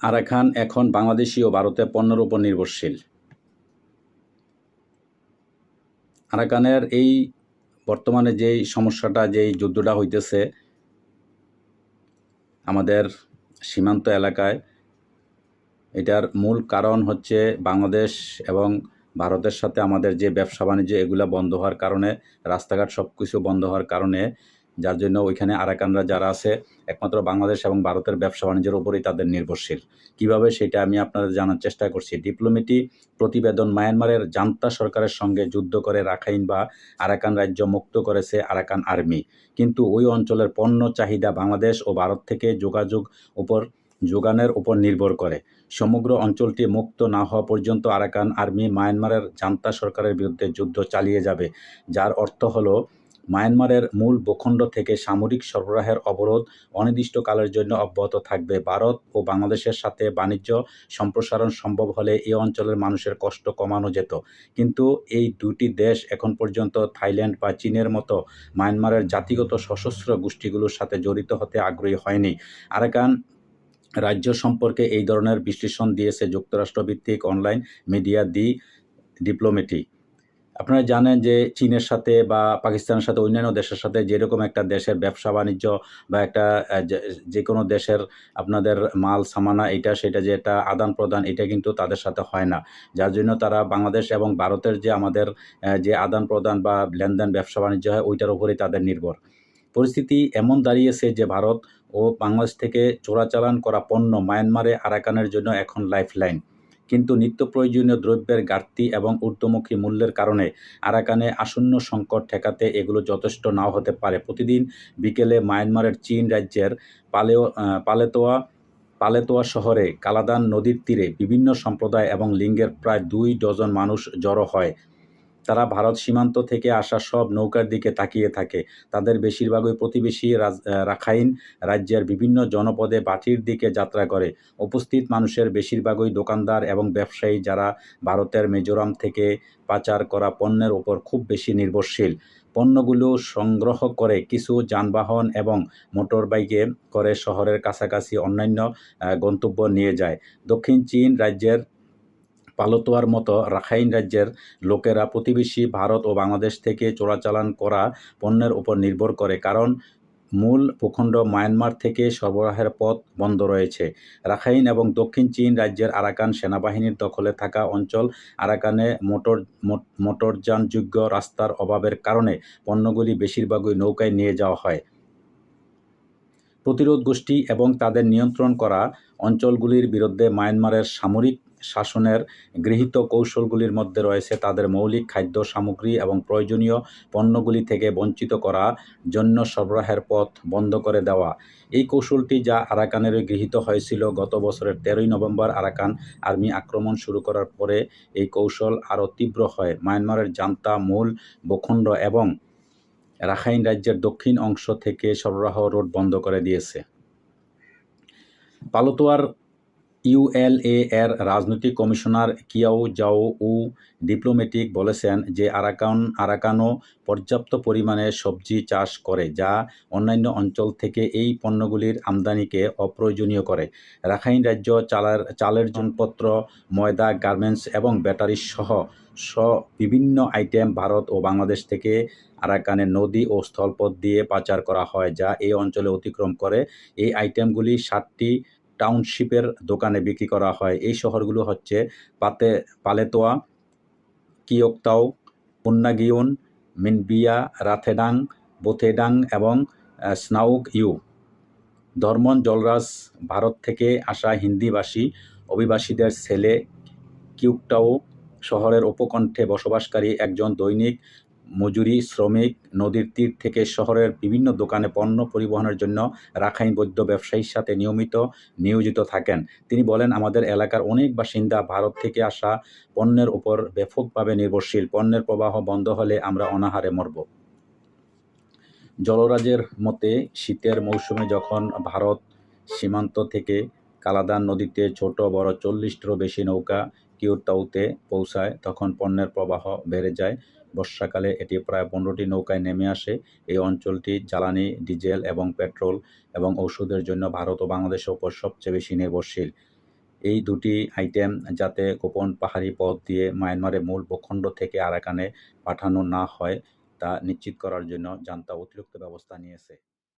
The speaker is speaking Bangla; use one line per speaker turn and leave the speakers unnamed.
আরাকান এখন বাংলাদেশি ও ভারতের পণ্যের উপর নির্ভরশীল। আরাকানের এই বর্তমানে যেই সমস্যাটা, যেই যুদ্ধটা হইতেছে আমাদের সীমান্ত এলাকায়, এটার মূল কারণ হচ্ছে বাংলাদেশ এবং ভারতের সাথে আমাদের যে ব্যবসা বাণিজ্য এগুলো বন্ধ হওয়ার কারণে, রাস্তাঘাট সব কিছু বন্ধ হওয়ার কারণে, যার জন্য ওইখানে আরাকানরা যারা আছে একমাত্র বাংলাদেশ এবং ভারতের ব্যবসা বাণিজ্যের উপরেই তাদের নির্ভরশীল। কিভাবে সেটা আমি আপনাদের জানার চেষ্টা করছি। ডিপ্লোমেটিক প্রতিবেদন: মায়ানমারের জান্তা সরকারের সঙ্গে যুদ্ধ করে রাখাইন বা আরাকান রাজ্য মুক্ত করেছে আরাকান আর্মি, কিন্তু ওই অঞ্চলের পণ্য চাহিদা বাংলাদেশ ও ভারত থেকে যোগানের উপর নির্ভর করে। সমগ্র অঞ্চলটি মুক্ত না হওয়া পর্যন্ত আরাকান আর্মি মায়ানমারের জান্তা সরকারের বিরুদ্ধে যুদ্ধ চালিয়ে যাবে, যার অর্থ হলো মায়ানমারের মূল ভূখণ্ড থেকে সামরিক সরবরাহের অবরোধ অনির্দিষ্টকালের জন্য অব্যাহত থাকবে। ভারত ও বাংলাদেশের সাথে বাণিজ্য সম্প্রসারণ সম্ভব হলে এই অঞ্চলের মানুষের কষ্ট কমানো যেত, কিন্তু এই দুটি দেশ এখন পর্যন্ত থাইল্যান্ড বা চীনের মতো মায়ানমারের জাতিগত সশস্ত্র গোষ্ঠীগুলোর সাথে জড়িত হতে আগ্রহী হয়নি। আরাকান রাজ্য সম্পর্কে এই ধরনের বিশ্লেষণ দিয়েছে যুক্তরাষ্ট্রভিত্তিক অনলাইন মিডিয়া দি ডিপ্লোমেটি। আপনারা জানেন যে চীনের সাথে বা পাকিস্তানের সাথে অন্যান্য দেশের সাথে যেরকম একটা দেশের ব্যবসা বাণিজ্য বা একটা যে কোনো দেশের আপনাদের মাল সামানা এটা সেটা যে একটা আদান প্রদান, এটা কিন্তু তাদের সাথে হয় না। যার জন্য তারা বাংলাদেশ এবং ভারতের যে আমাদের যে আদান প্রদান বা লেনদেন ব্যবসা বাণিজ্য হয় ওইটার উপরেই তাদের নির্ভর। পরিস্থিতি এমন দাঁড়িয়েছে যে ভারত ও বাংলাদেশ থেকে চোরাচালান করা পণ্য মায়ানমারে আরাকানের জন্য এখন লাইফলাইন, কিন্তু নিত্য প্রয়োজনীয় দ্রব্যের ঘাটতি এবং ঊর্ধ্বমুখী মূল্যের কারণে আরাকানে আসন্ন সংকট ঠেকাতে এগুলো যথেষ্ট নাও হতে পারে। প্রতিদিন বিকেলে মায়ানমারের চীন রাজ্যের পালেতোয়া শহরে কালাদান নদীর তীরে বিভিন্ন সম্প্রদায় এবং লিঙ্গের প্রায় 2 ডজন মানুষ জড়ো হয়। তারা ভারত সীমান্ত থেকে আসা সব নৌকার দিকে তাকিয়ে থাকে। তাদের বেশিরভাগই প্রতিবেশী রাখাইন রাজ্যের বিভিন্ন জনপদে বাটির দিকে যাত্রা করে। উপস্থিত মানুষের বেশিরভাগই দোকানদার এবং ব্যবসায়ী, যারা ভারতের মিজোরাম থেকে পাচার করা পণ্যের উপর খুব বেশি নির্ভরশীল। পণ্যগুলো সংগ্রহ করে কিছু যানবাহন এবং মোটরবাইকে করে শহরের কাছাকাছি অন্যান্য গন্তব্য নিয়ে যায়। দক্ষিণ চীন রাজ্যের পালতোয়ার মতো রাখাইন রাজ্যের লোকেরা প্রতিবেশী ভারত ও বাংলাদেশ থেকে চোরাচালান করা পণ্যের উপর নির্ভর করে, কারণ মূল ভূখণ্ড মায়ানমার থেকে সরবরাহের পথ বন্ধ রয়েছে। রাখাইন এবং দক্ষিণ চীন রাজ্যের আরাকান সেনাবাহিনীর দখলে থাকা অঞ্চল আরাকানে মোটরযানযোগ্য রাস্তার অভাবের কারণে পণ্যগুলি বেশিরভাগই নৌকায় নিয়ে যাওয়া হয়। প্রতিরোধ গোষ্ঠী এবং তাদের নিয়ন্ত্রণ করা অঞ্চলগুলির বিরুদ্ধে মায়ানমারের সামরিক শাসনের গৃহীত কৌশলগুলির মধ্যে রয়েছে তাদের মৌলিক খাদ্য সামগ্রী এবং প্রয়োজনীয় পণ্যগুলি থেকে বঞ্চিত করা জন্য সরবরাহের পথ বন্ধ করে দেওয়া। এই কৌশলটি, যা আরাকানেরই গৃহীত হয়েছিল, গত বছরের 13ই নভেম্বর আরাকান আর্মি আক্রমণ শুরু করার পরে এই কৌশল আরও তীব্র হয়। মায়ানমারের জান্তা মূল ভূখণ্ড এবং রাখাইন রাজ্যের দক্ষিণ অংশ থেকে সরবরাহ রোড বন্ধ করে দিয়েছে। পালতোয়ার ইউএলএ এর রাজনৈতিক কমিশনার কিয়াও জাও উ ডিপ্লোমেটিক বলেছেন যে আরাকানও পর্যাপ্ত পরিমাণে সবজি চাষ করে, যা অন্যান্য অঞ্চল থেকে এই পণ্যগুলির আমদানিকে অপ্রয়োজনীয় করে। রাখাইন রাজ্য চালের জিনিসপত্র, ময়দা, গার্মেন্টস এবং ব্যাটারি সহ বিভিন্ন আইটেম ভারত ও বাংলাদেশ থেকে আরাকানের নদী ও স্থলপথ দিয়ে পাচার করা হয়, যা এই অঞ্চলে অতিক্রম করে। এই আইটেমগুলি 7টি টাউনশিপের দোকানে বিক্রি করা হয়। এই শহরগুলো হচ্ছে পালেতোয়া, কিয়োকতাও, পুন্নাগিউন, মিনবিয়া, রাথেডাং, বোথেডাং এবং স্নাউক ইউ। ধর্মন জলরাজ ভারত থেকে আসা হিন্দিভাষী অভিবাসীদের ছেলে। কিয়োকতাও শহরের উপকণ্ঠে বসবাসকারী একজন দৈনিক মজুরি শ্রমিক নদীর তীর থেকে শহরের বিভিন্ন দোকানে পণ্য পরিবহনের জন্য রাখাইন বৌদ্ধ ব্যবসায়ীর সাথে নিয়োজিত থাকেন। তিনি বলেন, আমাদের এলাকার অনেক বাসিন্দা ভারত থেকে আসা পণ্যের উপর ব্যাপকভাবে নির্ভরশীল। পণ্যের প্রবাহ বন্ধ হলে আমরা অনাহারে মরব। জলরাজের মতে, শীতের মৌসুমে যখন ভারত সীমান্ত থেকে কালাদান নদীতে ছোট বড় 40টিরও বেশি নৌকা কিয়োকতাওতে পৌঁছায়, তখন পণ্যের প্রবাহ বেড়ে যায়। বর্ষাকালে এটি প্রায় 15টি নৌকায় নেমে আসে। এই অঞ্চলটি জ্বালানি, ডিজেল এবং পেট্রোল এবং ঔষধের জন্য ভারত ও বাংলাদেশের উপর সবচেয়ে বেশি নির্ভরশীল। এই দুটি আইটেম যাতে গোপন পাহাড়ি পথ দিয়ে মায়ানমারের মূল ভূখণ্ড থেকে আরাকানে পাঠানো না হয় তা নিশ্চিত করার জন্য জান্তা অতিরিক্ত ব্যবস্থা নিয়েছে।